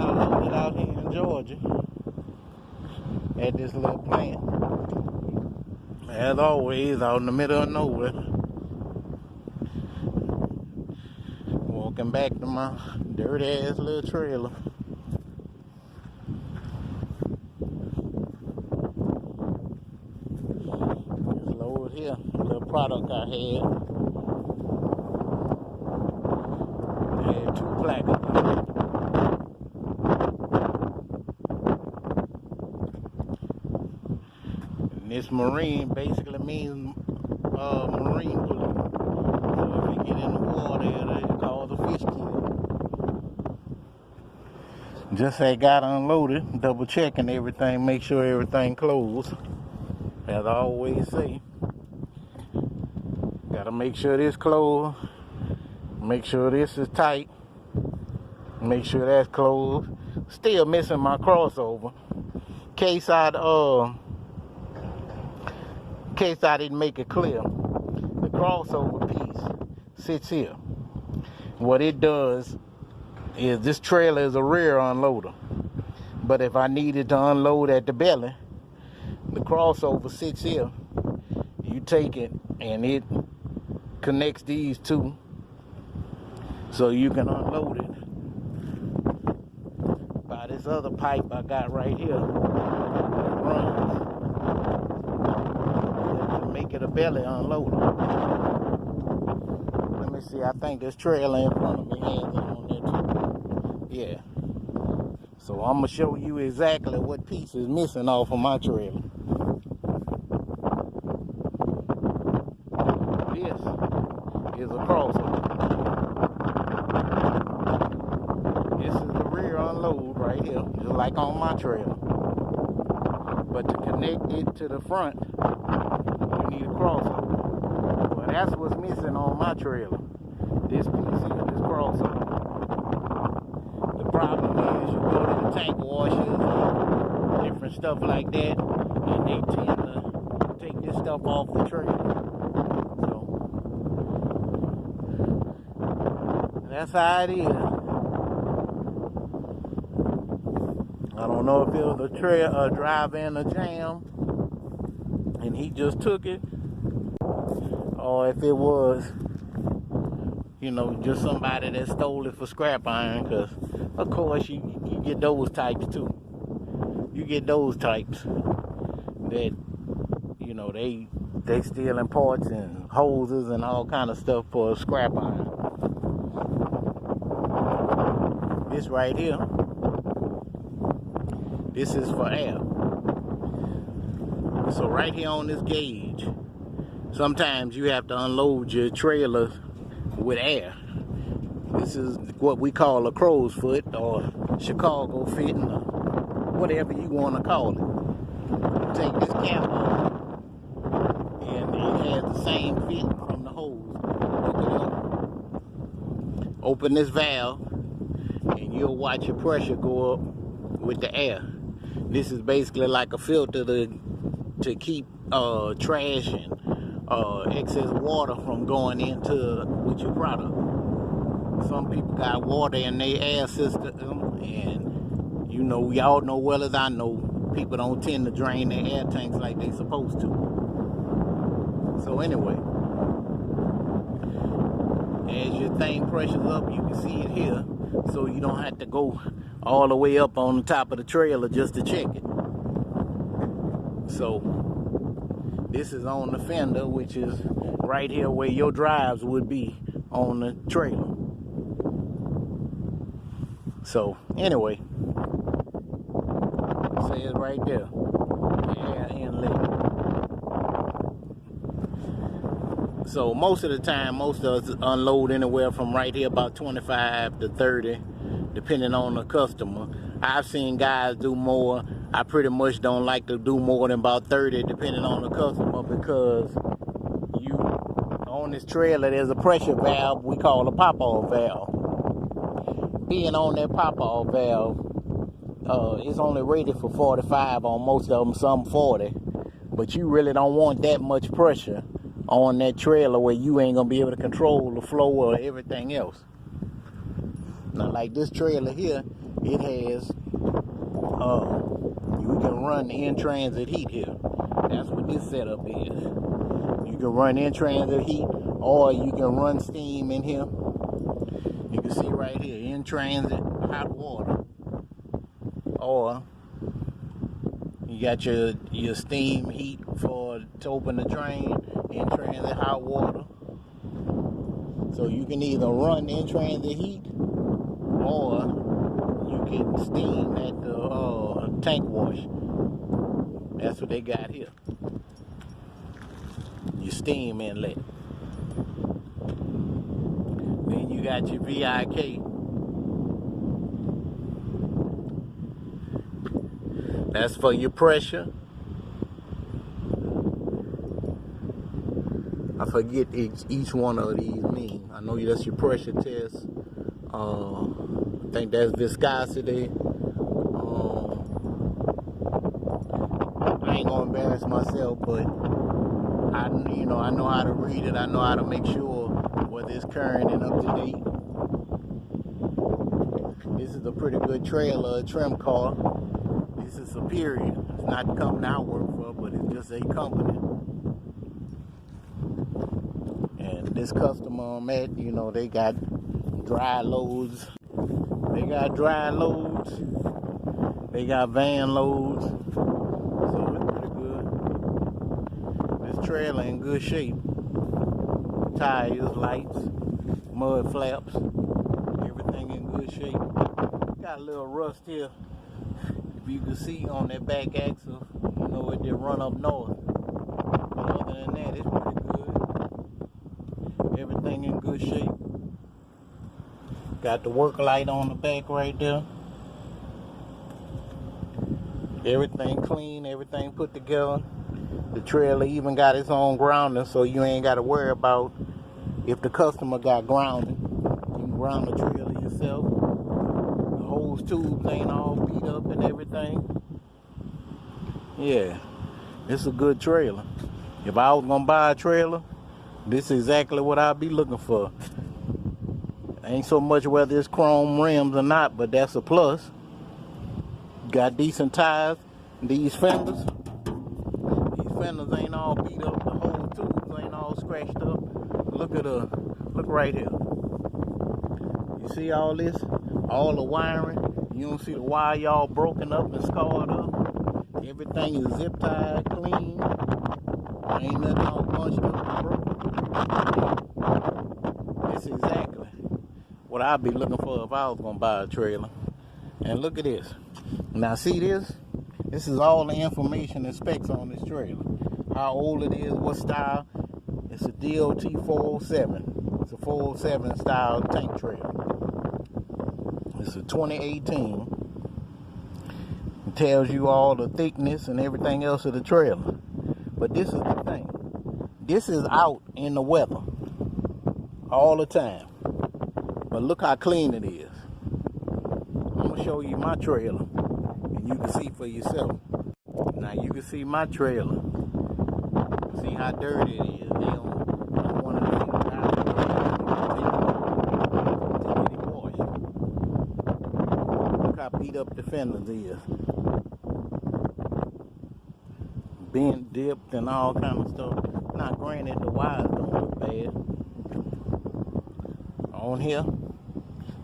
loaded out here in Georgia at this little plant. As always, out in the middle of nowhere. Walking back to my dirty ass little trailer. This load here, a little product I had 2 placards. And this marine basically means marine pollutant. So if you get in the water, it'll cause a fish kill. Just say got unloaded, double checking everything, make sure everything closed. As I always say, gotta make sure this closed, make sure this is tight, make sure that's closed. Still missing my crossover. Case I didn't make it clear. The crossover piece sits here. What it does is this trailer is a rear unloader. But if I needed to unload at the belly, the crossover sits here. You take it and it connects these two so you can unload it by this other pipe I got right here that runs to make it a belly unloader. Let me see, I think this trailer in front of me has it on there too. Yeah. So I'm going to show you exactly what piece is missing off of my trailer. This is a crossover. This is the rear unload right here, just like on my trailer. But to connect it to the front, you need a crossover. Well, that's what's missing on my trailer. This piece here, this crossover. The problem is you go to the tank washers and different stuff like that, and they tend to take this stuff off the trailer. That's how it is. I don't know if it was a driver in a jam and he just took it, or if it was, you know, just somebody that stole it for scrap iron. Because of course you get those types too. You get those types that, you know, they stealing parts and hoses and all kind of stuff for scrap iron. This right here, this is for air. So right here on this gauge, sometimes you have to unload your trailer with air. This is what we call a crow's foot or Chicago fitting or whatever you want to call it. Take this cap off and it has the same fit from the hose. Hook it up. Open this valve and you'll watch your pressure go up with the air. This is basically like a filter to keep trash and excess water from going into with your product. Some people got water in their air system, and you know, y'all know well as I know, people don't tend to drain their air tanks like they supposed to. So anyway, as your thing pressures up, you can see it here. So you don't have to go all the way up on the top of the trailer just to check it. So this is on the fender, which is right here where your drives would be on the trailer. So anyway, it says right there, air inlet. So most of the time, most of us unload anywhere from right here about 25 to 30, depending on the customer. I've seen guys do more. I pretty much don't like to do more than about 30, depending on the customer, because on this trailer, there's a pressure valve we call a pop-off valve. Being on that pop-off valve, it's only rated for 45 on most of them, some 40. But you really don't want that much pressure on that trailer where you ain't gonna be able to control the flow or everything else. Now, like this trailer here, it has, you can run in-transit heat here. That's what this setup is. You can run in-transit heat, or you can run steam in here. You can see right here, in-transit hot water. Or you got your steam heat to open the drain, in-transit hot water. So you can either run in-transit heat, or you can steam at the tank wash. That's what they got here. Your steam inlet. Then you got your VIK. That's for your pressure. I forget each one of these mean. I know that's your pressure test. I think that's viscosity. I ain't gonna embarrass myself, but I know how to read it. I know how to make sure whether it's current and up to date. This is a pretty good trailer, a trim car. This is Superior. It's not the company I work for, but it's just a company. And this customer I'm at, they got dry loads. They got dry loads. They got van loads. So it's pretty good. This trailer in good shape. Tires, lights, mud flaps. Everything in good shape. Got a little rust here. If you can see on that back axle, it did run up north. But other than that, it's pretty good. Everything in good shape. Got the work light on the back right there. Everything clean, everything put together. The trailer even got its own grounding, so you ain't got to worry about if the customer got grounding. You can ground the trailer yourself. The hose tubes ain't all beat up and everything. Yeah, it's a good trailer. If I was gonna buy a trailer, this is exactly what I'd be looking for. Ain't so much whether it's chrome rims or not, but that's a plus. Got decent tires. These fenders ain't all beat up. The whole tubes ain't all scratched up. Look right here. You see all this? All the wiring. You don't see the wire all broken up and scarred up. Everything is zip tied, clean. Ain't nothing all bunched up and broken. It's exactly what I'd be looking for if I was gonna buy a trailer. And look at this. Now see this? This is all the information and specs on this trailer. How old it is, what style. It's a DOT 407. It's a 407 style tank trailer. It's a 2018. It tells you all the thickness and everything else of the trailer. But this is the thing. This is out in the weather all the time. But look how clean it is. I'm going to show you my trailer. And you can see for yourself. Now you can see my trailer. See how dirty it is. They don't want to take it out to get it washed. Look how beat up the fenders is. Bent, dipped, and all kind of stuff. Now granted, the wires don't look bad. On here,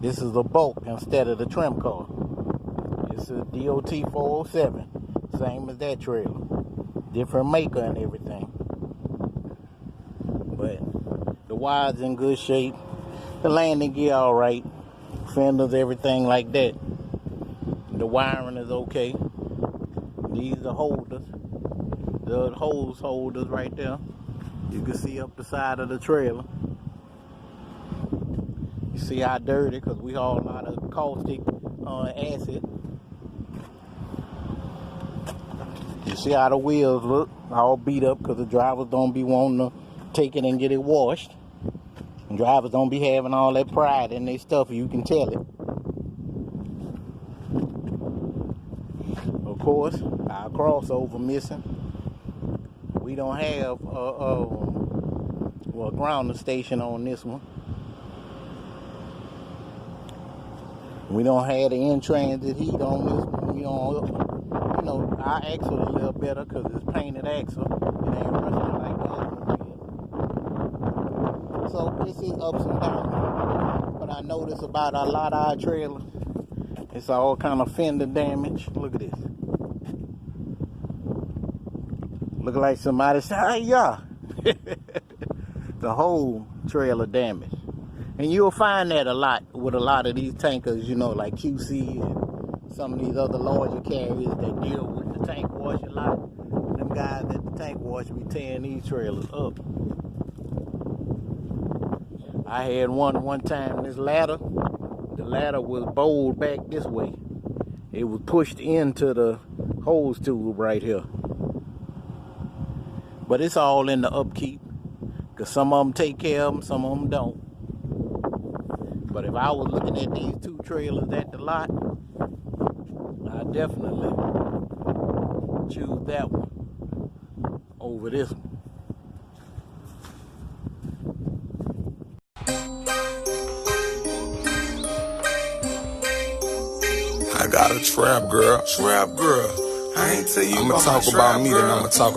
this is a bulk instead of the trim car. It's a DOT 407. Same as that trailer. Different maker and everything. But the wires in good shape. The landing gear alright. Fenders, everything like that. The wiring is okay. These are holders. The hose holders right there. You can see up the side of the trailer. You see how dirty, because we haul a lot of caustic acid. You see how the wheels look, all beat up, because the drivers don't be wanting to take it and get it washed. And drivers don't be having all that pride in their stuff, you can tell it. Of course, our crossover missing. We don't have a grounding station on this one. We don't have the in-transit heat on this one. We don't, you know, our axle a little better because it's painted axle. It ain't rusted like the other one. So this is ups and downs. But I notice about a lot of our trailers, it's all kind of fender damage. Look at this. Look like somebody said, yeah. The whole trailer damaged. And you'll find that a lot with a lot of these tankers, you know, like QC and some of these other larger carriers that deal with the tank wash a lot. Them guys at the tank wash be tearing these trailers up. I had one time, this ladder, the ladder was bowled back this way. It was pushed into the hose tube right here. But it's all in the upkeep, because some of them take care of them, some of them don't. But if I was looking at these two trailers at the lot, I definitely choose that one over this one. I got a trap girl. I ain't tell you I'ma talk about me, then I'ma talk